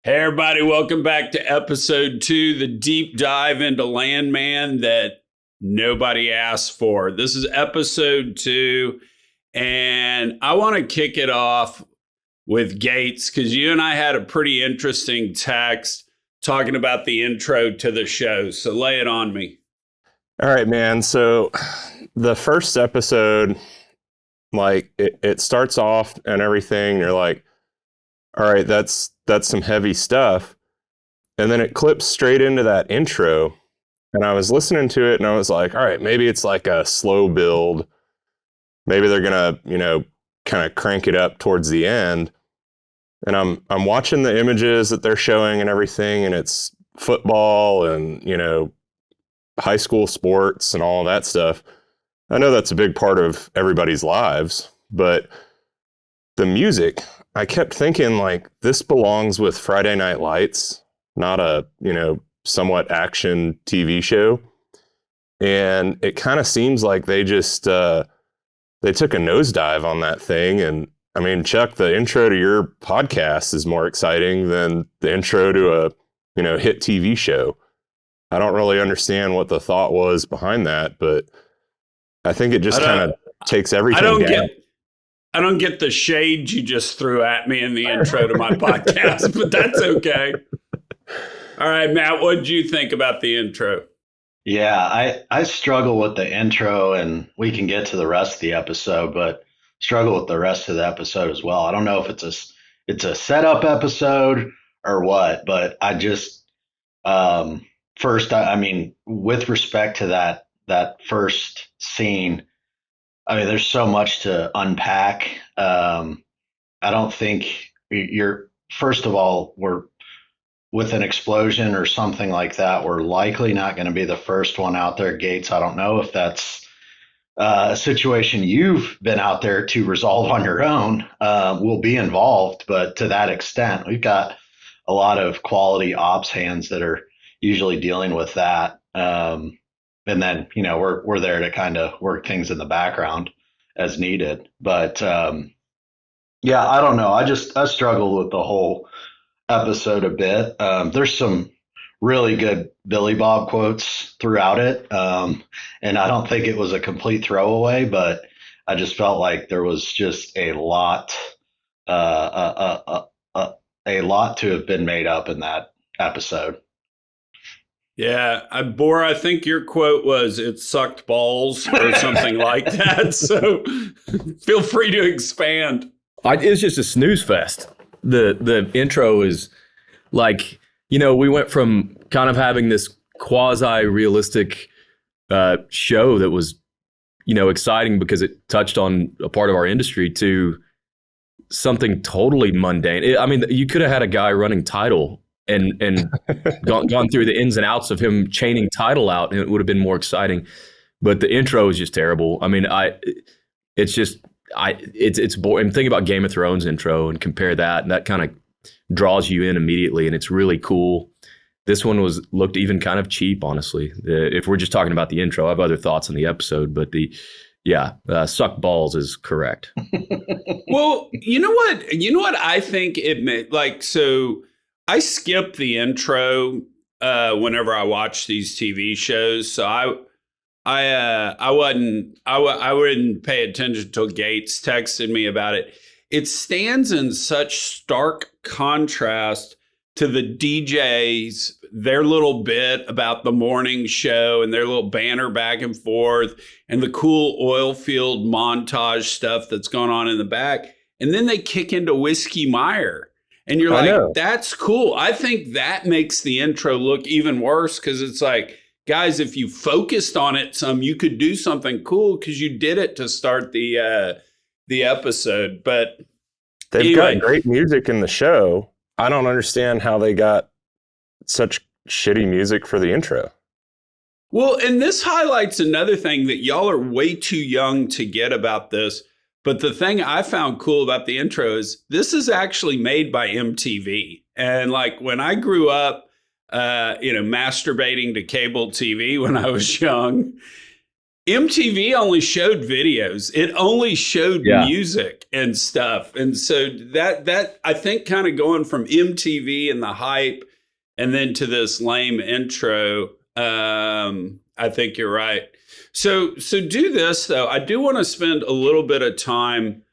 Hey, everybody, welcome back to episode 2, the deep dive into Landman that nobody asked for. This is episode 2, and I want to kick it off with Gates because you and I had a pretty interesting text talking about the intro to the show. So lay it on me. All right, man. So the first episode, like it starts off and everything. You're like, all right, that's some heavy stuff. And then it clips straight into that intro. And I was listening to it and I was like, all right, maybe it's like a slow build. Maybe they're going to, kind of crank it up towards the end. And I'm watching the images that they're showing and everything, and it's football and, high school sports and all that stuff. I know that's a big part of everybody's lives, but the music, I kept thinking like this belongs with Friday Night Lights, not a, somewhat action TV show. And it kind of seems like they just, they took a nosedive on that thing. And I mean, Chuck, the intro to your podcast is more exciting than the intro to a, hit TV show. I don't really understand what the thought was behind that, but I think it just kind of takes everything down. I don't get the shade you just threw at me in the intro to my podcast, but that's okay. All right, Matt, what did you think about the intro? Yeah, I struggle with the intro, and we can get to the rest of the episode, but struggle with the rest of the episode as well. I don't know if it's a setup episode or what, but I just first, I mean, with respect to that first scene, I mean, there's so much to unpack. I don't think first of all, we're with an explosion or something like that. We're likely not going to be the first one out there, Gates. I don't know if that's a situation you've been out there to resolve on your own. We'll be involved, but to that extent, we've got a lot of quality ops hands that are usually dealing with that. And then, we're there to kind of work things in the background as needed. But yeah, I don't know. I struggled with the whole episode a bit. There's some really good Billy Bob quotes throughout it. And I don't think it was a complete throwaway, but I just felt like there was just a lot to have been made up in that episode. Yeah, Bora, I think your quote was, "It sucked balls," or something like that. So feel free to expand. It's just a snooze fest. The intro is like, we went from kind of having this quasi-realistic show that was, exciting because it touched on a part of our industry to something totally mundane. I mean, you could have had a guy running Tidal and gone through the ins and outs of him chaining Tidal out, and it would have been more exciting. But the intro is just terrible. I mean, it's boring. I'm thinking about Game of Thrones intro and compare that, and that kind of draws you in immediately, and it's really cool. This one looked even kind of cheap, honestly. If we're just talking about the intro, I have other thoughts on the episode, but suck balls is correct. Well, you know what I think it meant? Like, so I skip the intro whenever I watch these TV shows. So I wouldn't pay attention until Gates texted me about it. It stands in such stark contrast to the DJs, their little bit about the morning show and their little banner back and forth and the cool oil field montage stuff that's going on in the back. And then they kick into Whiskey Meyer. And you're like, that's cool. I think that makes the intro look even worse because it's like, guys, if you focused on it some, you could do something cool because you did it to start the episode. But they've got great music in the show. I don't understand how they got such shitty music for the intro. Well, and this highlights another thing that y'all are way too young to get about this. But the thing I found cool about the intro is this is actually made by MTV. And like when I grew up, masturbating to cable TV when I was young, MTV only showed videos. It only showed Yeah. music and stuff. And so that I think kind of going from MTV and the hype and then to this lame intro, I think you're right. So do this though. I do want to spend a little bit of time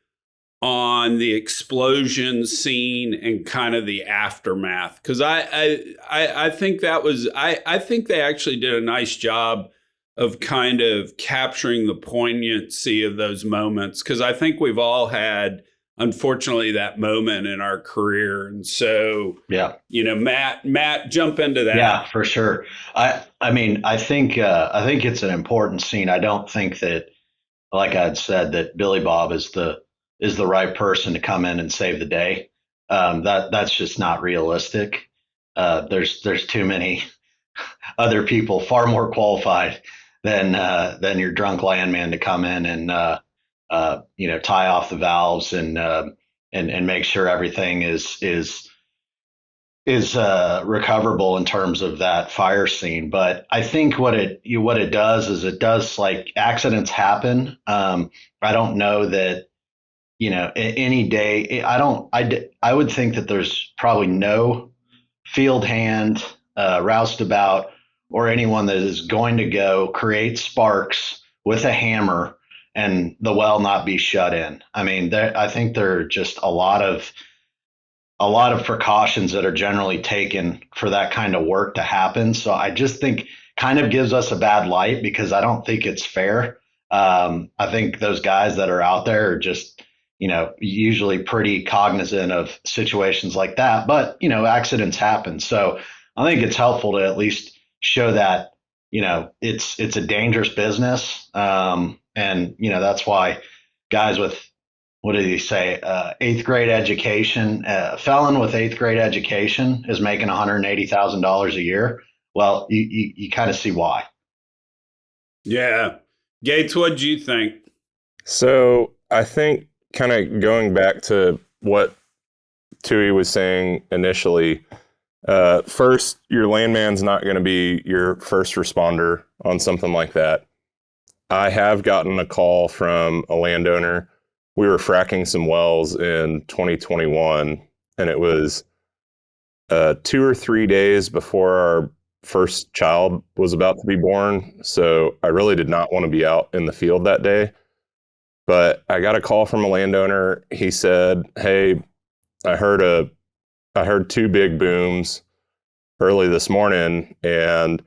on the explosion scene and kind of the aftermath, because I think that was I think they actually did a nice job of kind of capturing the poignancy of those moments, because I think we've all had, unfortunately, that moment in our career. And so, Yeah. Matt, jump into that. Yeah, for sure. I mean, I think it's an important scene. I don't think that, like I'd said, that Billy Bob is the right person to come in and save the day. That's just not realistic. There's too many other people far more qualified than your drunk landman to come in and tie off the valves and make sure everything is recoverable in terms of that fire scene. But I think what it does is it does, like, accidents happen. I don't know that, any day, I would think that there's probably no field hand, roustabout, or anyone that is going to go create sparks with a hammer and the well not be shut in. I mean, I think there are just a lot of precautions that are generally taken for that kind of work to happen. So I just think kind of gives us a bad light, because I don't think it's fair. I think those guys that are out there are just, usually pretty cognizant of situations like that, but, accidents happen. So I think it's helpful to at least show that, it's a dangerous business. And, that's why guys with, what did he say? 8th grade education, a felon with 8th grade education is making $180,000 a year. Well, you kind of see why. Yeah. Gates, what do you think? So I think, kind of going back to what Tui was saying initially, first, your landman's not going to be your first responder on something like that. I have gotten a call from a landowner. We were fracking some wells in 2021, and it was 2 or 3 days before our first child was about to be born. So I really did not want to be out in the field that day. But I got a call from a landowner. He said, "Hey, I heard 2 big booms early this morning, and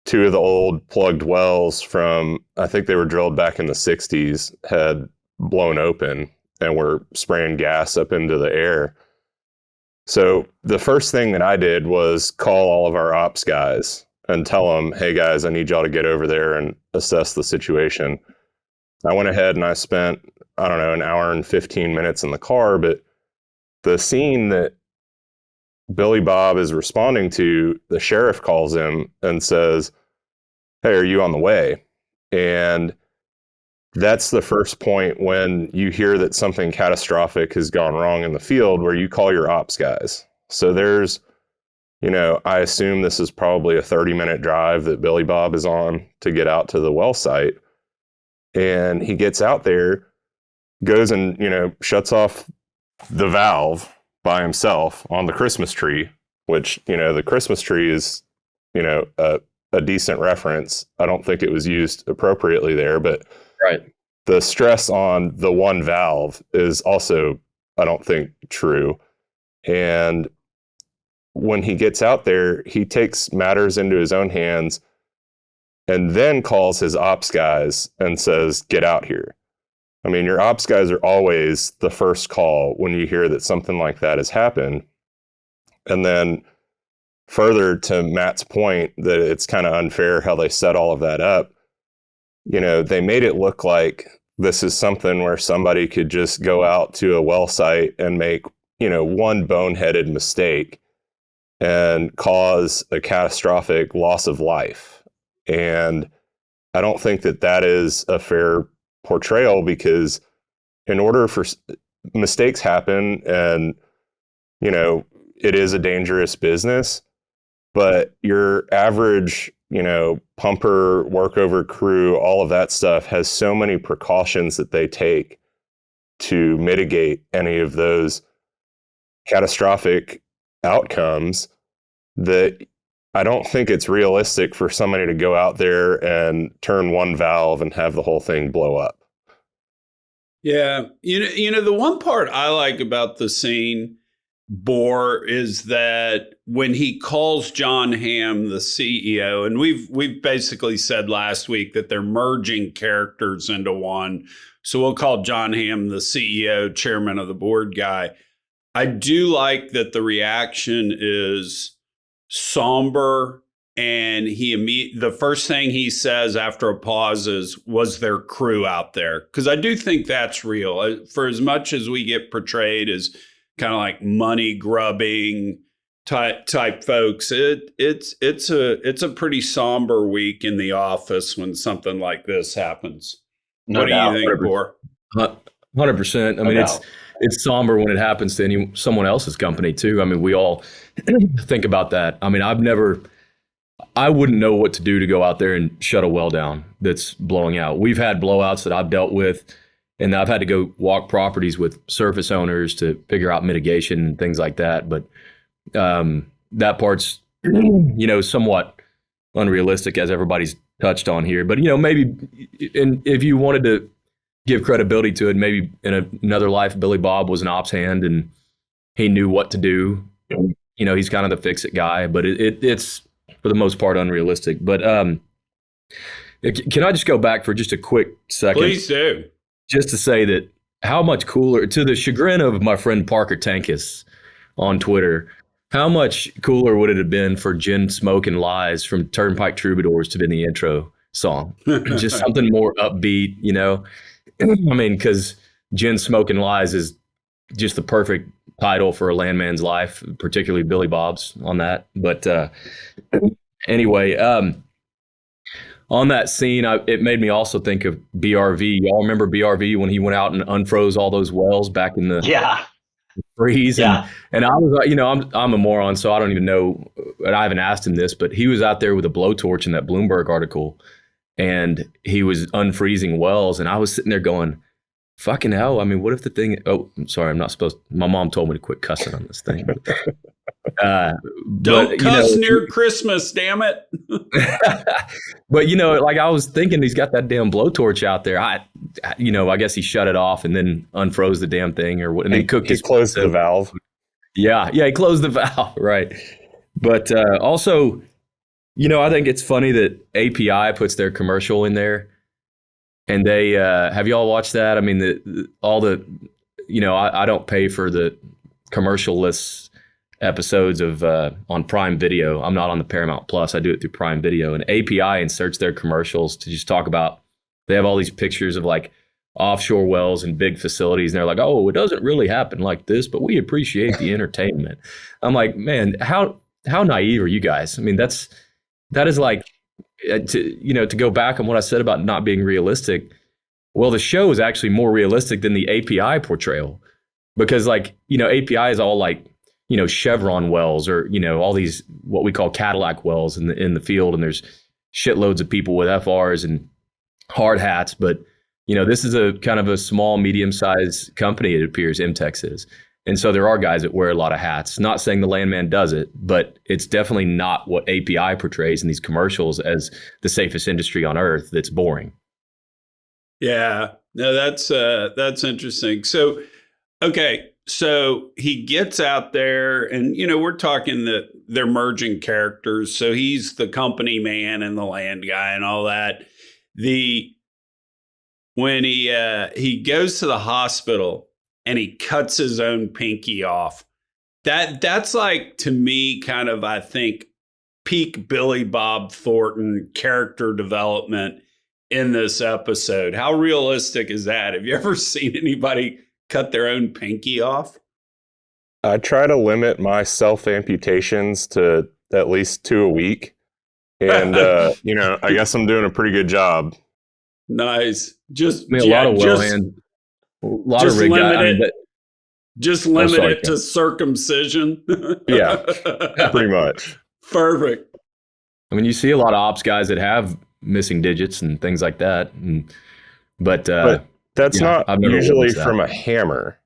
2 of the old plugged wells from, I think they were drilled back in the 60s, had blown open and were spraying gas up into the air." So the first thing that I did was call all of our ops guys and tell them, "Hey guys, I need y'all to get over there and assess the situation." I went ahead and I spent, I don't know, an hour and 15 minutes in the car, but the scene that Billy Bob is responding to, the sheriff calls him and says, "Hey, are you on the way?" And that's the first point when you hear that something catastrophic has gone wrong in the field, where you call your ops guys. So there's, I assume this is probably a 30-minute drive that Billy Bob is on to get out to the well site. And he gets out there, goes and, shuts off the valve by himself on the Christmas tree, which, the Christmas tree is, a decent reference. I don't think it was used appropriately there, but Right. the stress on the one valve is also, I don't think, true. And when he gets out there, he takes matters into his own hands and then calls his ops guys and says, "Get out here." I mean, your ops guys are always the first call when you hear that something like that has happened. And then further to Matt's point that it's kind of unfair how they set all of that up, they made it look like this is something where somebody could just go out to a well site and make, one boneheaded mistake and cause a catastrophic loss of life. And I don't think that that is a fair portrayal, because in order for mistakes happen, and, it is a dangerous business, but your average pumper, workover crew, all of that stuff has so many precautions that they take to mitigate any of those catastrophic outcomes that I don't think it's realistic for somebody to go out there and turn one valve and have the whole thing blow up. Yeah. The one part I like about the scene, Boar, is that when he calls John Hamm the CEO, and we've basically said last week that they're merging characters into one. So we'll call John Hamm the CEO, chairman of the board guy. I do like that the reaction is somber, and the first thing he says after a pause is, "Was there crew out there?" Because I do think that's real. For as much as we get portrayed as kind of like money grubbing type folks, it's a pretty somber week in the office when something like this happens. What do you think, Bor? 100%. I mean, it's somber when it happens to someone else's company too. I mean, we all think about that. I mean, I wouldn't know what to do to go out there and shut a well down that's blowing out. We've had blowouts that I've dealt with, and I've had to go walk properties with surface owners to figure out mitigation and things like that. But that part's, somewhat unrealistic, as everybody's touched on here. But, maybe, and if you wanted to give credibility to it, maybe in another life, Billy Bob was an ops hand and he knew what to do. He's kind of the fix-it guy, but it's for the most part unrealistic. But can I just go back for just a quick second? Please do. Just to say that how much cooler, to the chagrin of my friend Parker Tankus on Twitter, how much cooler would it have been for Gin Smoking Lies from Turnpike Troubadours to be in the intro song? Just something more upbeat, I mean, because Gin Smoking Lies is just the perfect title for a Landman's life, particularly Billy Bob's on that. But anyway, on that scene, it made me also think of BRV. Y'all remember BRV when he went out and unfroze all those wells back in the freeze? Yeah. And I was, I'm a moron, so I don't even know, and I haven't asked him this, but he was out there with a blowtorch in that Bloomberg article, and he was unfreezing wells, and I was sitting there going, fucking hell. I mean, what if the thing, I'm sorry, I'm not supposed to, my mom told me to quit cussing on this thing. Don't cuss near Christmas, damn it. But, like I was thinking, he's got that damn blowtorch out there. I guess he shut it off and then unfroze the damn thing or what. And he cooked closed the valve. Yeah, he closed the valve. Right. But also, I think it's funny that API puts their commercial in there. And they, have y'all watched that? I mean, I don't pay for the commercial-less episodes of on Prime Video. I'm not on the Paramount Plus. I do it through Prime Video. And API inserts their commercials to just talk about, they have all these pictures of like offshore wells and big facilities. And they're like, oh, it doesn't really happen like this, but we appreciate the entertainment. I'm like, man, how naive are you guys? I mean, that is like, to go back on what I said about not being realistic. Well, the show is actually more realistic than the API portrayal, because API is all like, Chevron wells or, all these, what we call Cadillac wells in the field. And there's shitloads of people with FRs and hard hats. But, this is a kind of a small, medium-sized company, it appears, MTEX is. And so there are guys that wear a lot of hats. Not saying the Landman does it, but it's definitely not what API portrays in these commercials as the safest industry on earth. That's boring. Yeah, no, that's interesting. So, okay, so he gets out there, and we're talking that they're merging characters. So he's the company man and the land guy and all that. When he goes to the hospital and he cuts his own pinky off. That's like, to me, kind of, I think, peak Billy Bob Thornton character development in this episode. How realistic is that? Have you ever seen anybody cut their own pinky off? I try to limit my self-amputations to at least 2 a week. And, I guess I'm doing a pretty good job. Nice. A lot of well hands. A lot of rig guys. Just limit it to circumcision. Yeah, pretty much. Perfect. I mean, you see a lot of ops guys that have missing digits and things like that. But that's not I've never usually witnessed that. from a hammer.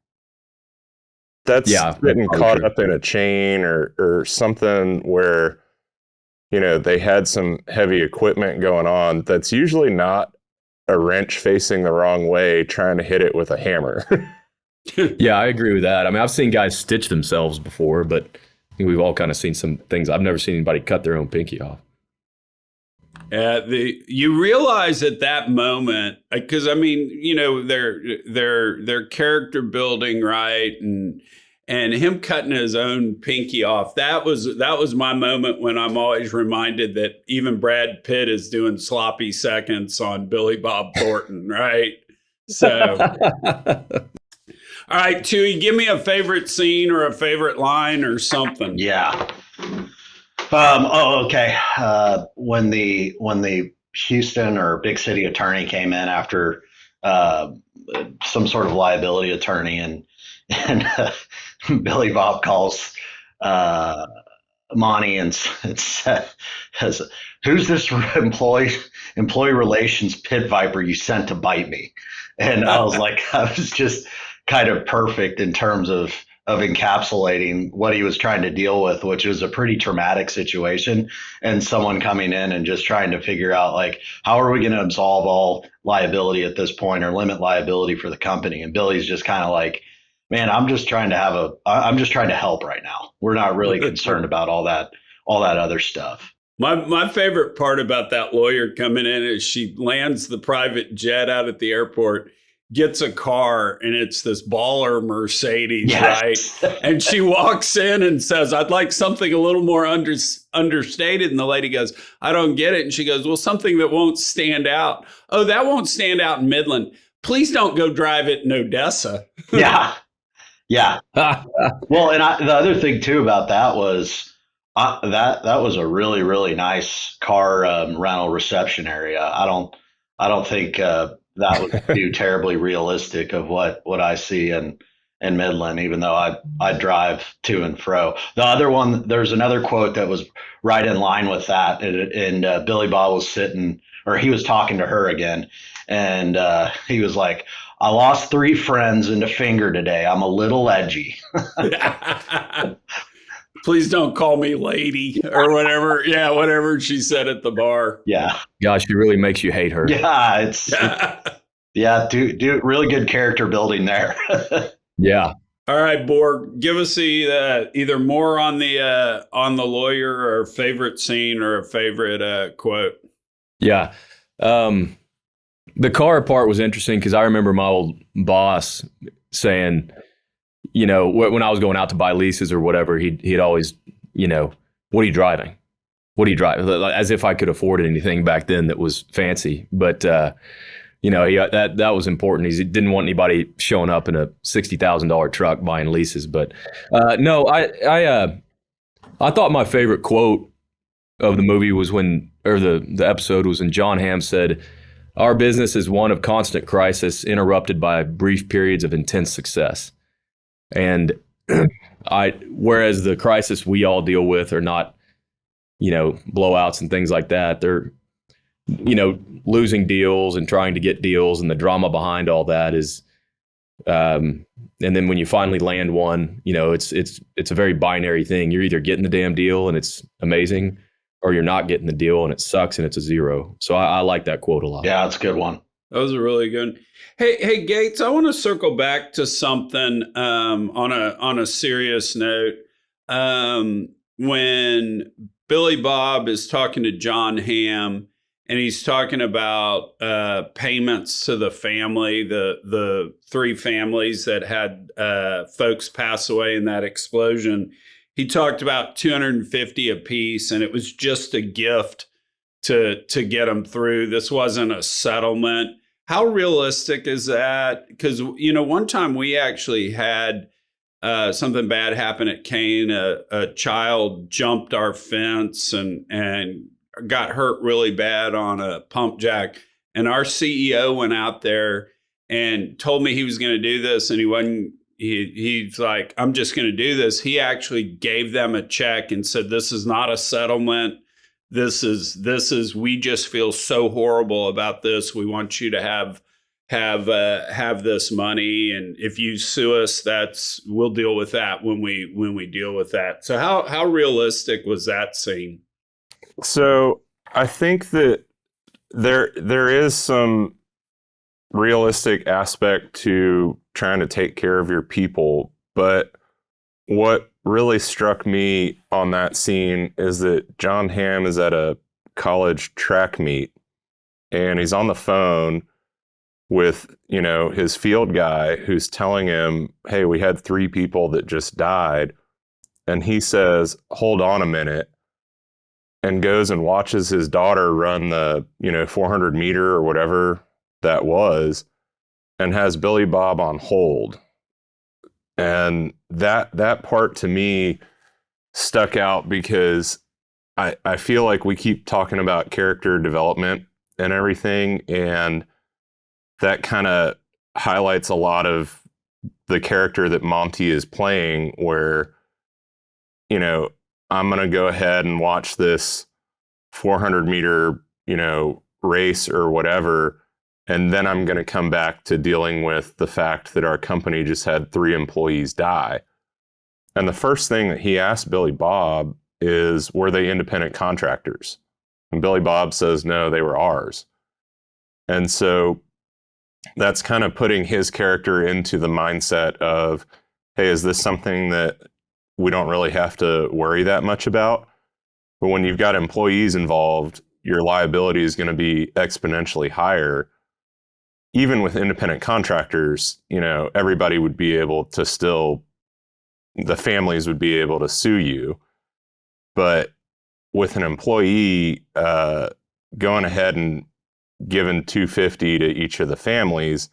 That's getting caught up in a chain or something where, you know, they had some heavy equipment going on. That's usually not a wrench facing the wrong way trying to hit it with a hammer. Yeah, I agree with that. I mean, I've seen guys stitch themselves before, but I think we've all kind of seen some things. I've never seen anybody cut their own pinky off. You realize at that moment, because I mean, you know, their character building, right, and him cutting his own pinky off. That was my moment when I'm always reminded that even Brad Pitt is doing sloppy seconds on Billy Bob Thornton, right? So, all right, Tui, give me a favorite scene or a favorite line or something. Yeah. Okay. When the Houston or big city attorney came in after some sort of liability attorney, and Billy Bob calls Monty and says, "Who's this employee relations pit viper you sent to bite me?" And I was like, I was just kind of perfect in terms of encapsulating what he was trying to deal with, which was a pretty traumatic situation, and someone coming in and just trying to figure out, like, how are we going to absolve all liability at this point or limit liability for the company? And Billy's just kind of like, man, I'm just trying to help right now. We're not really concerned about all that other stuff. My favorite part about that lawyer coming in is she lands the private jet out at the airport, gets a car, and it's this baller Mercedes, yes, right? And she walks in and says, "I'd like something a little more understated." And the lady goes, "I don't get it." And she goes, "Well, something that won't stand out." "Oh, that won't stand out in Midland. Please don't go drive it in Odessa." Yeah. Yeah. Well, and the other thing too about that was that was a really, really nice car rental reception area. I don't think that was too terribly realistic of what I see in Midland, even though I drive to and fro. The other one, there's another quote that was right in line with that, and Billy Bob was sitting, or he was talking to her again, and he was like, "I lost 3 friends and a finger today. I'm a little edgy." Please don't call me lady or whatever. Yeah, whatever she said at the bar. Yeah. Gosh, she really makes you hate her. Yeah, yeah, do really good character building there. Yeah. All right, Borg, give us either more on the lawyer, or a favorite scene, or a favorite quote. Yeah. The car part was interesting because I remember my old boss saying, you know, when I was going out to buy leases or whatever, he'd always, you know, "What are you driving? What are you driving?" As if I could afford anything back then that was fancy. But, you know, that was important. He didn't want anybody showing up in a $60,000 truck buying leases. But no, I thought my favorite quote of the movie was the episode was when John Hamm said, "Our business is one of constant crisis, interrupted by brief periods of intense success." And whereas the crisis we all deal with are not, you know, blowouts and things like that. They're, you know, losing deals and trying to get deals, and the drama behind all that is, and then when you finally land one, you know, it's a very binary thing. You're either getting the damn deal and it's amazing, or you're not getting the deal and it sucks and it's a zero. So I like that quote a lot. Yeah, that's a good one. That was a really good. Hey, Gates, I want to circle back to something on a serious note. When Billy Bob is talking to John Hamm, and he's talking about payments to the family, the 3 families that had folks pass away in that explosion. He talked about $250 apiece, and it was just a gift to get them through. This wasn't a settlement. How realistic is that? Because, you know, one time we actually had something bad happen at Kane. A child jumped our fence and got hurt really bad on a pump jack. And our CEO went out there and told me he was going to do this, and he's like, "I'm just going to do this." He actually gave them a check and said, "This is not a settlement. this is we just feel so horrible about this. We want you to have this money, and if you sue us, we'll deal with that when we deal with that. So how realistic was that scene? So I think that there is some realistic aspect to trying to take care of your people, but what really struck me on that scene is that John Hamm is at a college track meet, and he's on the phone with, his field guy who's telling him, hey, we had 3 people that just died. And he says, hold on a minute, and goes and watches his daughter run the, 400 meter or whatever that was, and has Billy Bob on hold. And that part to me stuck out because I feel like we keep talking about character development and everything, and that kind of highlights a lot of the character that Monty is playing, where, I'm going to go ahead and watch this 400 meter, race or whatever, and then I'm going to come back to dealing with the fact that our company just had 3 employees die. And the first thing that he asked Billy Bob is, were they independent contractors? And Billy Bob says, no, they were ours. And so that's kind of putting his character into the mindset of, hey, is this something that we don't really have to worry that much about? But when you've got employees involved, your liability is going to be exponentially higher. Even with independent contractors, everybody would be able to the families would be able to sue you. But with an employee going ahead and giving $250 to each of the families,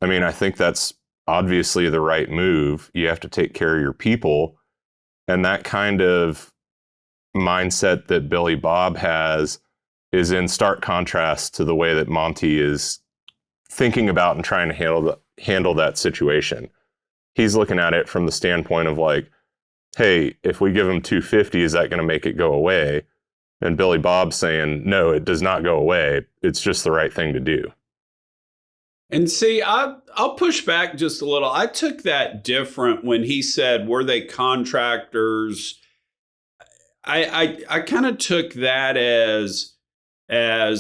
I think that's obviously the right move. You have to take care of your people. And that kind of mindset that Billy Bob has is in stark contrast to the way that Monty is thinking about and trying to handle that situation. He's looking at it from the standpoint of like, hey, if we give him $250, is that going to make it go away? And Billy Bob's saying, no, it does not go away. It's just the right thing to do. And see, I'll push back just a little. I took that different when he said, were they contractors? I kind of took that as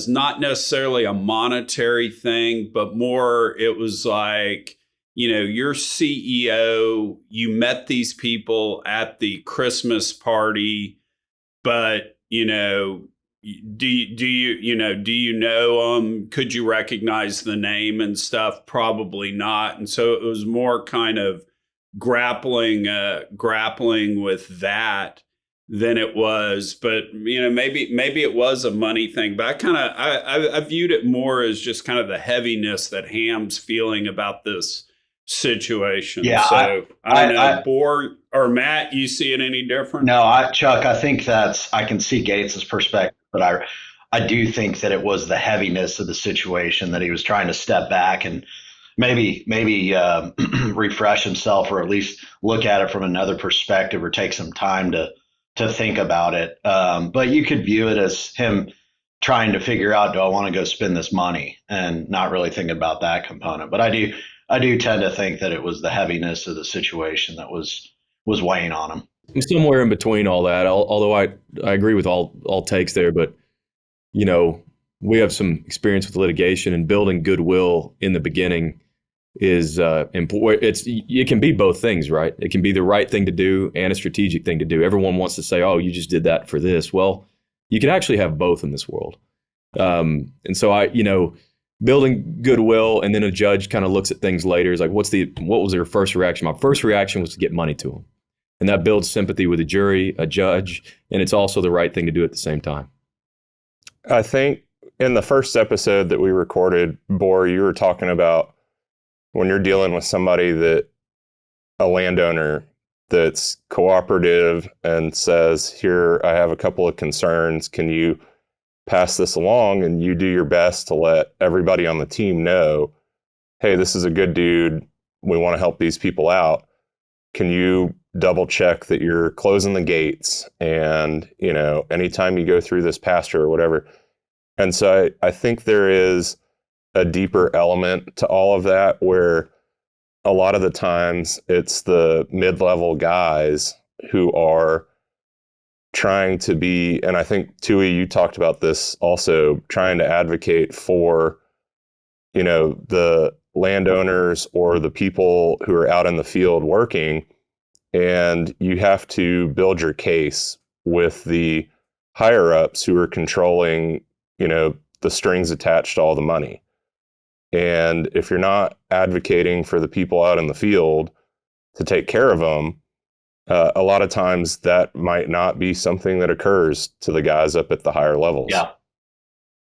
not necessarily a monetary thing, but more it was like, your CEO, you met these people at the Christmas party, but, do you know them? Could you recognize the name and stuff? Probably not. And so it was more kind of grappling with that than it was, but maybe it was a money thing, but I viewed it more as just kind of the heaviness that Ham's feeling about this situation. Yeah, so I don't know, Bor or Matt, you see it any different? No, Chuck, I think I can see Gates's perspective, but I do think that it was the heaviness of the situation that he was trying to step back and maybe refresh himself, or at least look at it from another perspective, or take some time to think about it. But you could view it as him trying to figure out, do I want to go spend this money, and not really thinking about that component. But I do tend to think that it was the heaviness of the situation that was weighing on him. I'm somewhere in between all that, although I agree with all takes there. But, we have some experience with litigation, and building goodwill in the beginning is important. It can be both things, right? It can be the right thing to do and a strategic thing to do. Everyone wants to say, oh, you just did that for this. Well, you can actually have both in this world. And so building goodwill, and then a judge kind of looks at things later. Is like, what was their first reaction? My first reaction was to get money to them. And that builds sympathy with a jury, a judge, and it's also the right thing to do at the same time. I think in the first episode that we recorded, Bor, you were talking about when you're dealing with somebody a landowner that's cooperative and says, here, I have a couple of concerns. Can you pass this along? And you do your best to let everybody on the team know, hey, this is a good dude. We want to help these people out. Can you double check that you're closing the gates, and anytime you go through this pasture or whatever. And so I think there is a deeper element to all of that, where a lot of the times it's the mid-level guys who are trying to be, and I think Tui, you talked about this also, trying to advocate for, the landowners or the people who are out in the field working, and you have to build your case with the higher ups who are controlling, the strings attached to all the money. And if you're not advocating for the people out in the field to take care of them, a lot of times that might not be something that occurs to the guys up at the higher levels.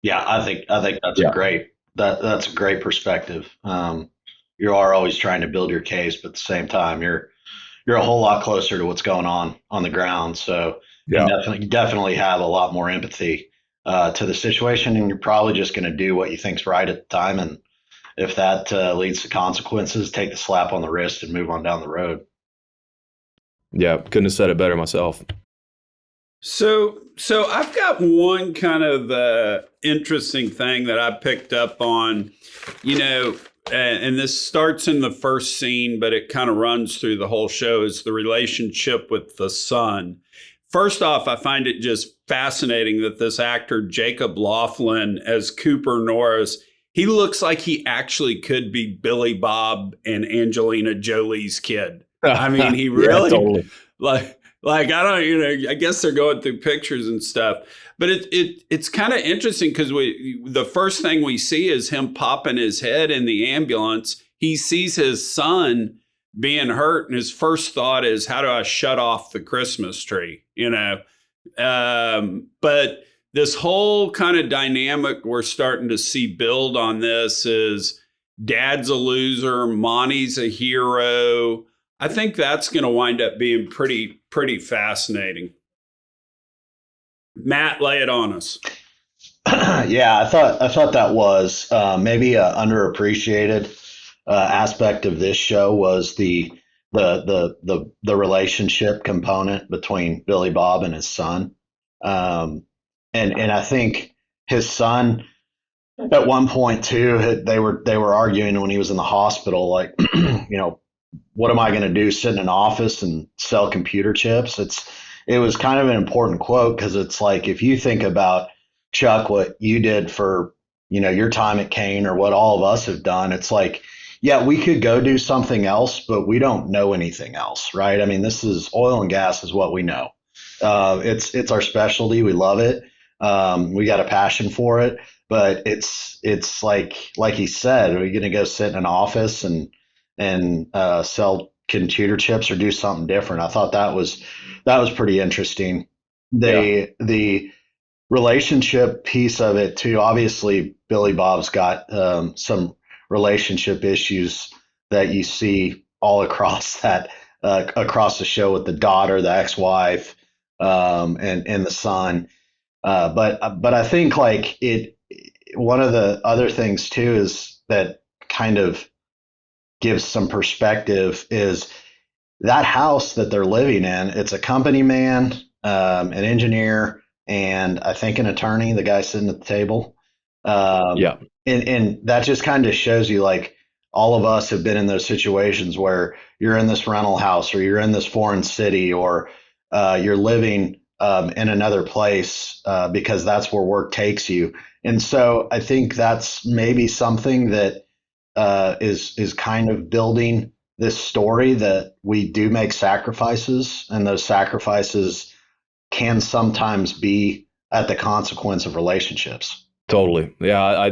Yeah. I think that's a great perspective. You are always trying to build your case, but at the same time, you're a whole lot closer to what's going on the ground. So you definitely have a lot more empathy to the situation, and you're probably just going to do what you think's right at the time. And if that leads to consequences, take the slap on the wrist and move on down the road. Yeah, couldn't have said it better myself. So I've got one kind of interesting thing that I picked up on, and this starts in the first scene, but it kind of runs through the whole show, is the relationship with the son. First off, I find it just fascinating that this actor, Jacob Laughlin, as Cooper Norris, he looks like he actually could be Billy Bob and Angelina Jolie's kid. I mean, he really totally. like I don't, I guess they're going through pictures and stuff, but it's kind of interesting because the first thing we see is him popping his head in the ambulance. He sees his son being hurt, and his first thought is, how do I shut off the Christmas tree? But this whole kind of dynamic we're starting to see build on this is dad's a loser, Monty's a hero. I think that's going to wind up being pretty fascinating. Matt, lay it on us. Yeah, I thought that was maybe an underappreciated aspect of this show was the relationship component between Billy Bob and his son. And I think his son at one point too, they were arguing when he was in the hospital, like, what am I going to do? Sit in an office and sell computer chips? It was kind of an important quote, because it's like, if you think about, Chuck, what you did for, your time at Kane, or what all of us have done, it's like, yeah, we could go do something else, but we don't know anything else, right? I mean, this is oil and gas is what we know. It's our specialty. We love it. We got a passion for it, but it's like he said, are we going to go sit in an office and sell computer chips or do something different? I thought that was pretty interesting. The relationship piece of it too. Obviously, Billy Bob's got some relationship issues that you see all across across the show, with the daughter, the ex-wife, and the son. But I think like one of the other things too is that kind of gives some perspective is that house that they're living in. It's a company man, an engineer, and I think an attorney, the guy sitting at the table. And that just kind of shows you, like, all of us have been in those situations where you're in this rental house, or you're in this foreign city, or you're living in another place because that's where work takes you. And so I think that's maybe something that is kind of building this story, that we do make sacrifices, and those sacrifices can sometimes be at the consequence of relationships. Totally. Yeah,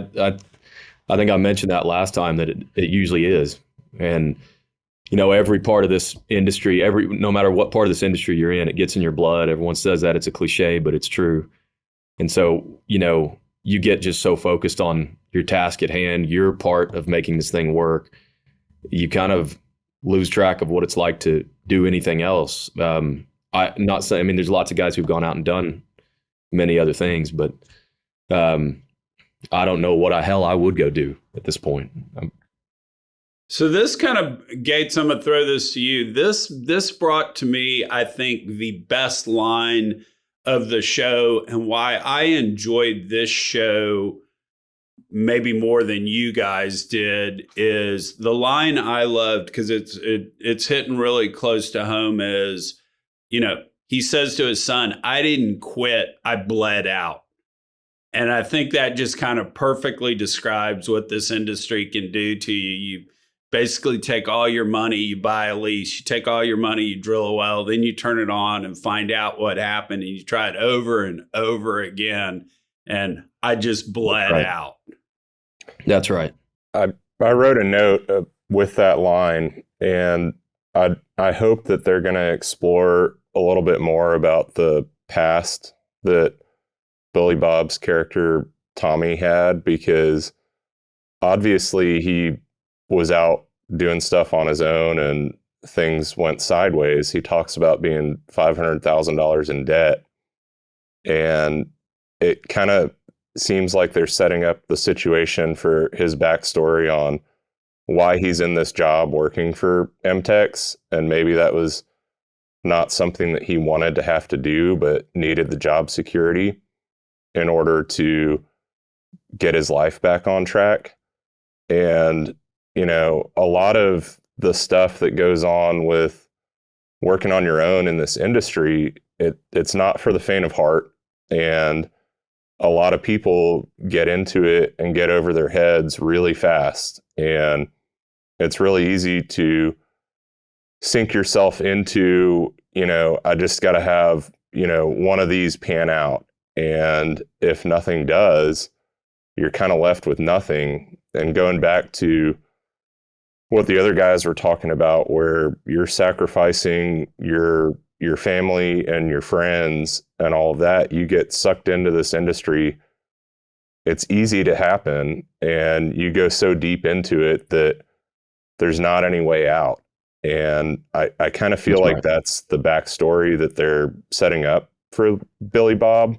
I think I mentioned that last time, that it usually is. And, every part of this industry, no matter what part of this industry you're in, it gets in your blood. Everyone says that, it's a cliche, but it's true. And so, you get just so focused on your task at hand, your part of making this thing work, you kind of lose track of what it's like to do anything else. Not saying, there's lots of guys who've gone out and done many other things, but I don't know what the hell I would go do at this point. So this kind of, Gates, I'm gonna throw this to you. This brought to me, I think, the best line of the show, and why I enjoyed this show maybe more than you guys did, is the line I loved, because it's hitting really close to home, is, he says to his son, "I didn't quit, I bled out." And I think that just kind of perfectly describes what this industry can do to you. You basically take all your money, you buy a lease, you take all your money, you drill a well, then you turn it on and find out what happened, and you try it over and over again. And I just bled out. That's right. I wrote a note with that line, and I hope that they're going to explore a little bit more about the past that Billy Bob's character Tommy had, because obviously he was out doing stuff on his own and things went sideways. He talks about being $500,000 in debt, and it kind of seems like they're setting up the situation for his backstory on why he's in this job working for MTEX, and maybe that was not something that he wanted to have to do, but needed the job security in order to get his life back on track. And a lot of the stuff that goes on with working on your own in this industry, it's not for the faint of heart. And a lot of people get into it and get over their heads really fast. And it's really easy to sink yourself into, I just got to have, one of these pan out. And if nothing does, you're kind of left with nothing. And going back to what the other guys were talking about, where you're sacrificing your family and your friends and all of that, you get sucked into this industry. It's easy to happen, and you go so deep into it that there's not any way out. And I kind of feel like that's the backstory that they're setting up for Billy Bob.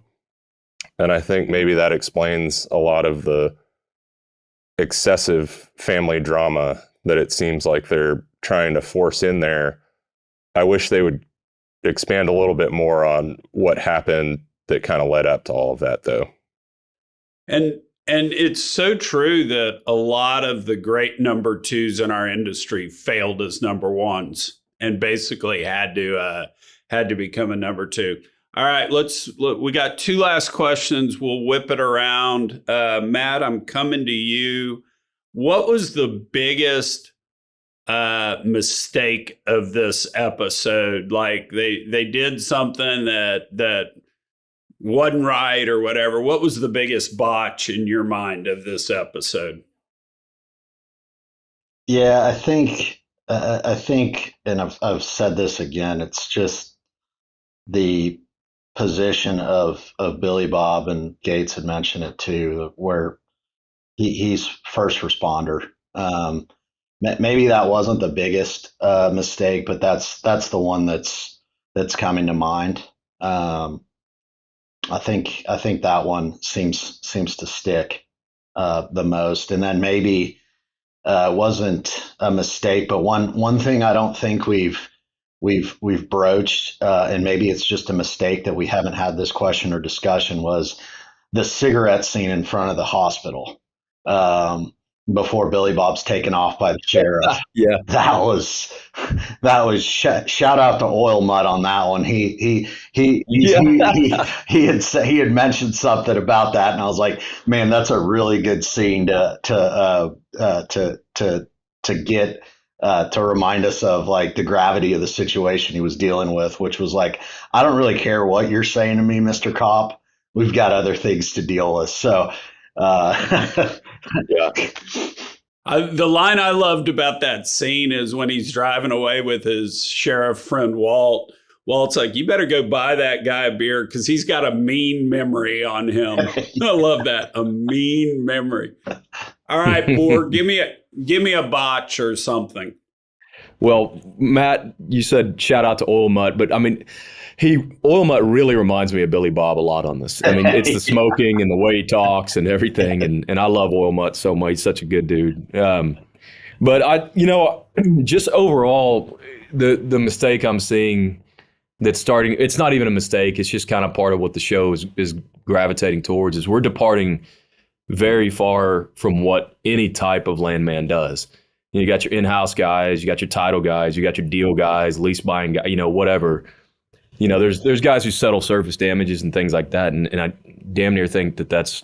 And I think maybe that explains a lot of the excessive family drama that it seems like they're trying to force in there. I wish they would expand a little bit more on what happened that kind of led up to all of that, though. And it's so true that a lot of the great number twos in our industry failed as number ones and basically had to become a number two. All right, we got two last questions. We'll whip it around. Matt, I'm coming to you. What was the biggest mistake of this episode? Like they did something that wasn't right or whatever. What was the biggest botch in your mind of this episode? Yeah, I think, and I've said this again. It's just the position of Billy Bob, and Gates had mentioned it too, where he's first responder. Maybe that wasn't the biggest mistake, but that's the one that's coming to mind. I think that one seems to stick the most. And then maybe wasn't a mistake, but one thing I don't think we've broached, and maybe it's just a mistake that we haven't had this question or discussion, was the cigarette scene in front of the hospital before Billy Bob's taken off by the sheriff. Yeah, that was shout out to Oil Mud on that one. He had mentioned something about that, and I was like, man, that's a really good scene to get. To remind us of like the gravity of the situation he was dealing with, which was like, I don't really care what you're saying to me, Mr. Cop. We've got other things to deal with. So, yeah. The line I loved about that scene is when he's driving away with his sheriff friend, Walt. Walt's like, you better go buy that guy a beer because he's got a mean memory on him. I love that. A mean memory. All right, Borg, give me a botch or something. Well, Matt, you said shout out to Oil Mutt, but I mean, Oil Mutt really reminds me of Billy Bob a lot on this. I mean, it's the smoking and the way he talks and everything, and I love Oil Mutt so much. He's such a good dude. But just overall, the mistake I'm seeing that's starting, it's not even a mistake. It's just kind of part of what the show is gravitating towards, is we're departing very far from what any type of landman does. You got your in-house guys, you got your title guys, you got your deal guys, lease buying guys, whatever. There's guys who settle surface damages and things like that. And I damn near think that's,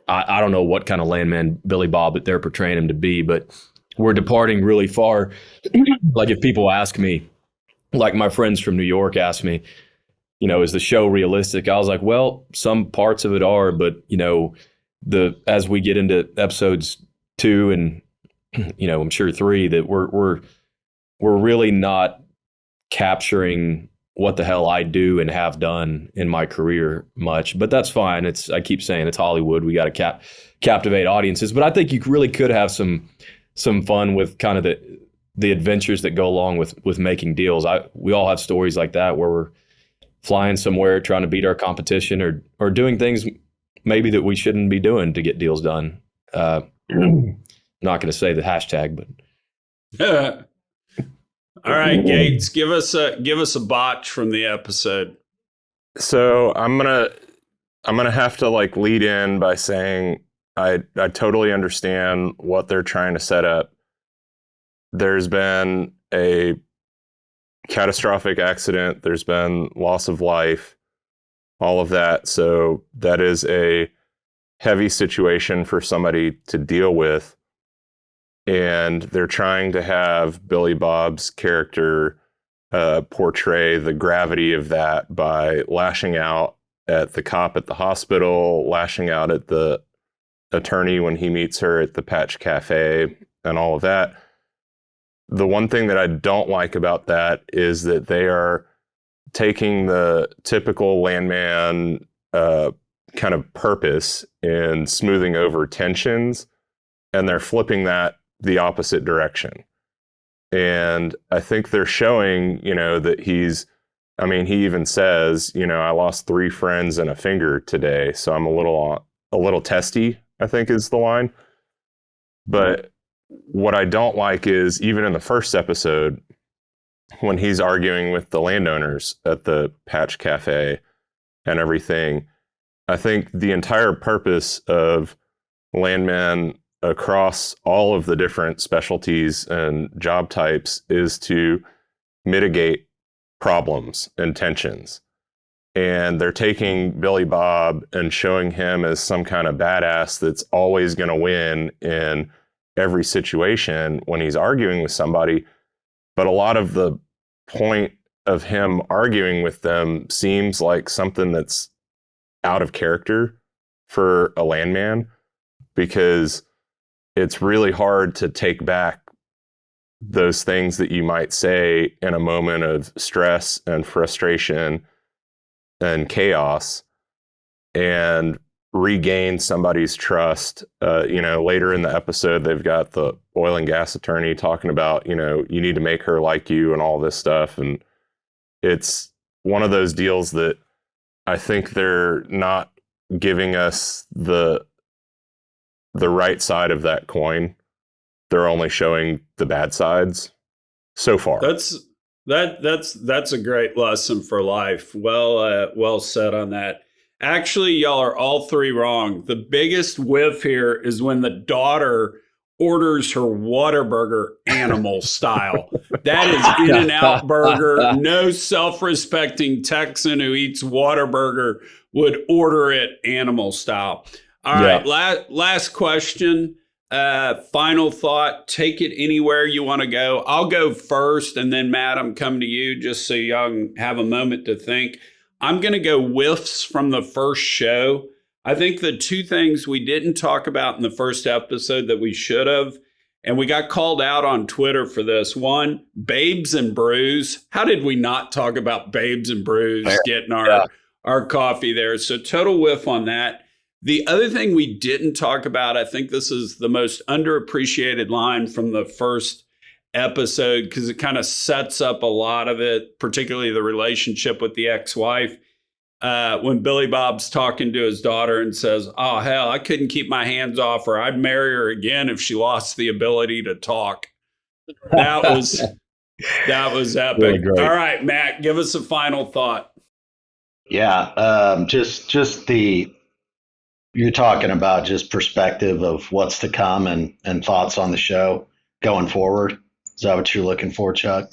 I don't know what kind of landman Billy Bob that they're portraying him to be, but we're departing really far. Like if people ask me, like my friends from New York ask me, is the show realistic? I was like, well, some parts of it are, but as we get into episodes 2 and I'm sure 3, that we're really not capturing what the hell I do and have done in my career much, but that's fine. I keep saying it's Hollywood. We got to captivate audiences, but I think you really could have some fun with kind of the adventures that go along with making deals. We all have stories like that where we're flying somewhere trying to beat our competition or doing things maybe that we shouldn't be doing to get deals done. Not going to say the hashtag, but all right, Gates, give us a botch from the episode. So I'm gonna have to lead in by saying I totally understand what they're trying to set up. There's been a catastrophic accident. There's been loss of life, all of that. So that is a heavy situation for somebody to deal with. And they're trying to have Billy Bob's character portray the gravity of that by lashing out at the cop at the hospital, lashing out at the attorney when he meets her at the Patch Cafe, and all of that. The one thing that I don't like about that is that they are taking the typical landman kind of purpose in smoothing over tensions, and they're flipping that the opposite direction. And I think they're showing, that he even says, I lost 3 friends and a finger today, so I'm a little testy, I think is the line. But what I don't like is, even in the first episode, when he's arguing with the landowners at the Patch Cafe and everything, I think the entire purpose of landmen across all of the different specialties and job types is to mitigate problems and tensions. And they're taking Billy Bob and showing him as some kind of badass that's always going to win in every situation when he's arguing with somebody. But a lot of the point of him arguing with them seems like something that's out of character for a landman, because it's really hard to take back those things that you might say in a moment of stress and frustration and chaos and regain somebody's trust. Later in the episode, they've got the oil and gas attorney talking about, you need to make her like you and all this stuff. And it's one of those deals that I think they're not giving us the right side of that coin. They're only showing the bad sides so far. That's a great lesson for life. Well said on that. Actually, y'all are all 3 wrong. The biggest whiff here is when the daughter orders her Whataburger animal style. That is In-N-Out Burger. No self-respecting Texan who eats Whataburger would order it animal style. All right, last question. Final thought. Take it anywhere you want to go. I'll go first, and then Matt, I'm coming to you just so y'all can have a moment to think. I'm going to go whiffs from the first show. I think the 2 things we didn't talk about in the first episode that we should have, and we got called out on Twitter for this. 1, Babes and Brews. How did we not talk about Babes and Brews getting our coffee there? So total whiff on that. The other thing we didn't talk about, I think this is the most underappreciated line from the first episode, because it kind of sets up a lot of it, particularly the relationship with the ex-wife. when Billy Bob's talking to his daughter and says, "Oh hell, I couldn't keep my hands off her. I'd marry her again if she lost the ability to talk." That was epic. Really great. All right, Matt, give us a final thought. Yeah, just you're talking about just perspective of what's to come and thoughts on the show going forward. Is that what you're looking for, Chuck?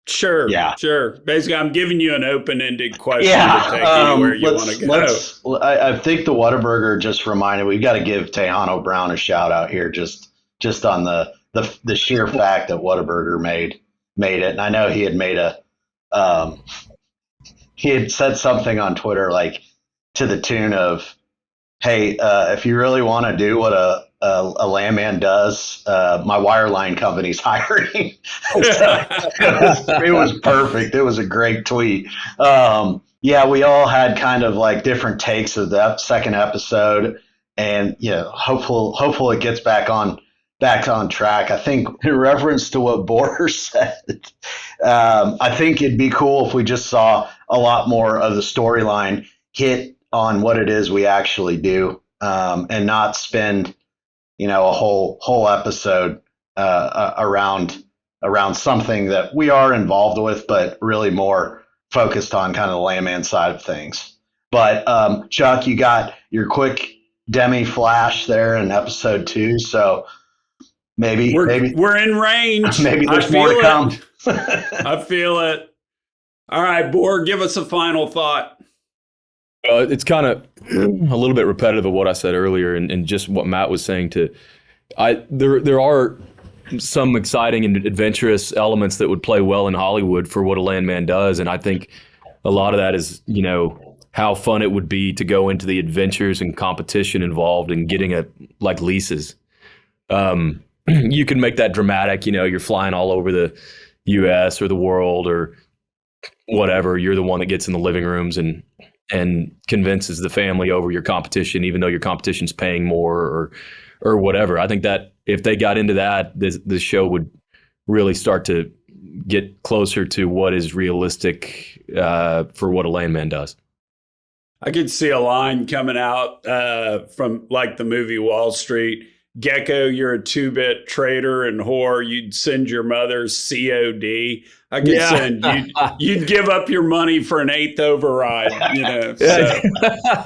Sure. Yeah. Sure. Basically, I'm giving you an open-ended question to take anywhere you want to go. I think the Whataburger just reminded, we've got to give Tejano Brown a shout out here just on the sheer fact that Whataburger made it. And I know he had made he had said something on Twitter like to the tune of, "Hey, if you really want to do what a Landman does, my wireline company's hiring." It was perfect. It was a great tweet. Yeah, we all had kind of like different takes of that second episode, and hopeful it gets back on track. I think in reference to what Borer said, I think it'd be cool if we just saw a lot more of the storyline hit on what it is we actually do, and not spend a whole episode around something that we are involved with, but really more focused on kind of the Landman side of things. But Chuck, you got your quick Demi flash there in episode 2, so maybe we're in range. Maybe there's more to come. I feel it. All right, Boer, give us a final thought. It's kind of a little bit repetitive of what I said earlier, and just what Matt was saying. There are some exciting and adventurous elements that would play well in Hollywood for what a Landman does, and I think a lot of that is how fun it would be to go into the adventures and competition involved in getting leases. You can make that dramatic. You're flying all over the U.S. or the world or whatever. You're the one that gets in the living rooms and convinces the family over your competition, even though your competition's paying more or whatever. I think that if they got into that, this show would really start to get closer to what is realistic for what a Landman does. I could see a line coming out from like the movie Wall Street. "Gecko, you're a 2-bit traitor and whore. You'd send your mother COD." I could send you'd give up your money for an 8th override. So.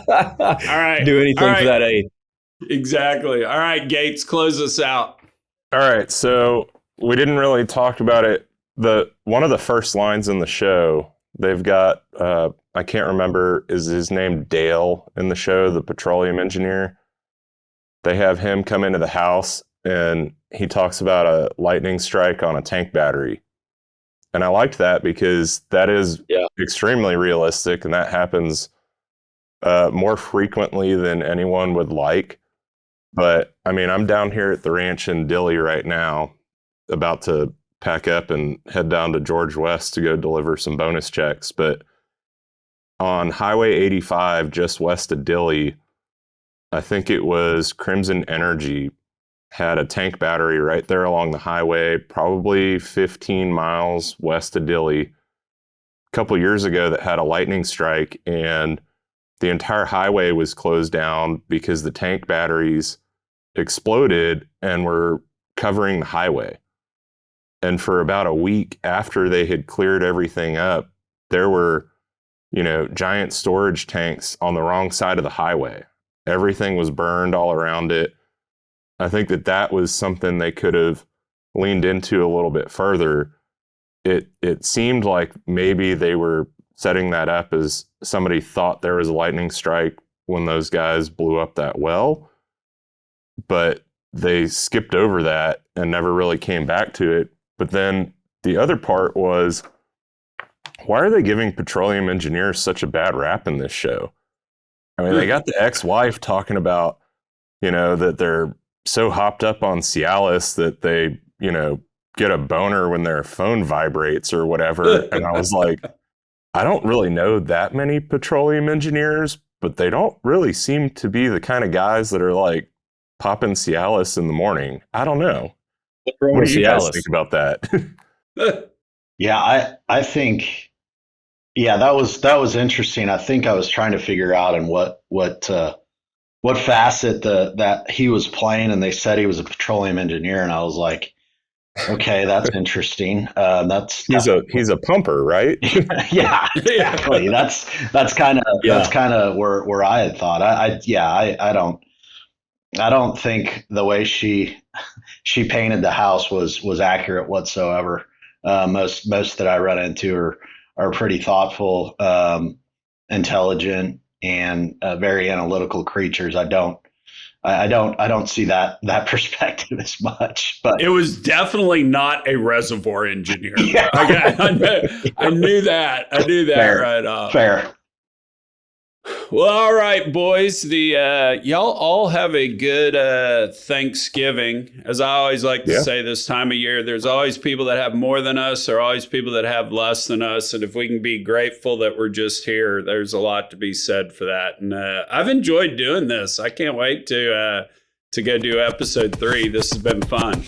All right, do anything for that 8th. Exactly. All right, Gates, close us out. All right, so we didn't really talk about it. One of the first lines in the show, they've got I can't remember, is his name Dale in the show, the petroleum engineer. They have him come into the house and he talks about a lightning strike on a tank battery. And I liked that because that is extremely realistic, and that happens more frequently than anyone would like. But I mean, I'm down here at the ranch in Dilley right now, about to pack up and head down to George West to go deliver some bonus checks. But on Highway 85, just west of Dilley, I think it was Crimson Energy had a tank battery right there along the highway, probably 15 miles west of Dilley, a couple years ago, that had a lightning strike, and the entire highway was closed down because the tank batteries exploded and were covering the highway. And for about a week after they had cleared everything up, there were, giant storage tanks on the wrong side of the highway. Everything was burned all around it. I think that was something they could have leaned into a little bit further. It seemed like maybe they were setting that up as somebody thought there was a lightning strike when those guys blew up that well, but they skipped over that and never really came back to it. But then the other part was, why are they giving petroleum engineers such a bad rap in this show? I mean, they got the ex-wife talking about, that they're so hopped up on Cialis that they, get a boner when their phone vibrates or whatever. And I was like, I don't really know that many petroleum engineers, but they don't really seem to be the kind of guys that are like popping Cialis in the morning. I don't know. What do you guys think about that? Yeah, I think, Yeah, that was interesting. I think I was trying to figure out in what facet that he was playing, and they said he was a petroleum engineer, and I was like, okay, that's interesting. He's a pumper, right? Yeah, exactly. That's kind of where I had thought. I don't think the way she painted the house was accurate whatsoever. Most that I run into are pretty thoughtful, intelligent, and very analytical creatures. I don't see that perspective as much. But it was definitely not a reservoir engineer. Yeah. I knew that. I knew that Fair. right off. Fair. Well, all right, boys. Y'all all have a good Thanksgiving. As I always like to say this time of year, there's always people that have more than us. There are always people that have less than us. And if we can be grateful that we're just here, there's a lot to be said for that. And I've enjoyed doing this. I can't wait to go do episode 3. This has been fun.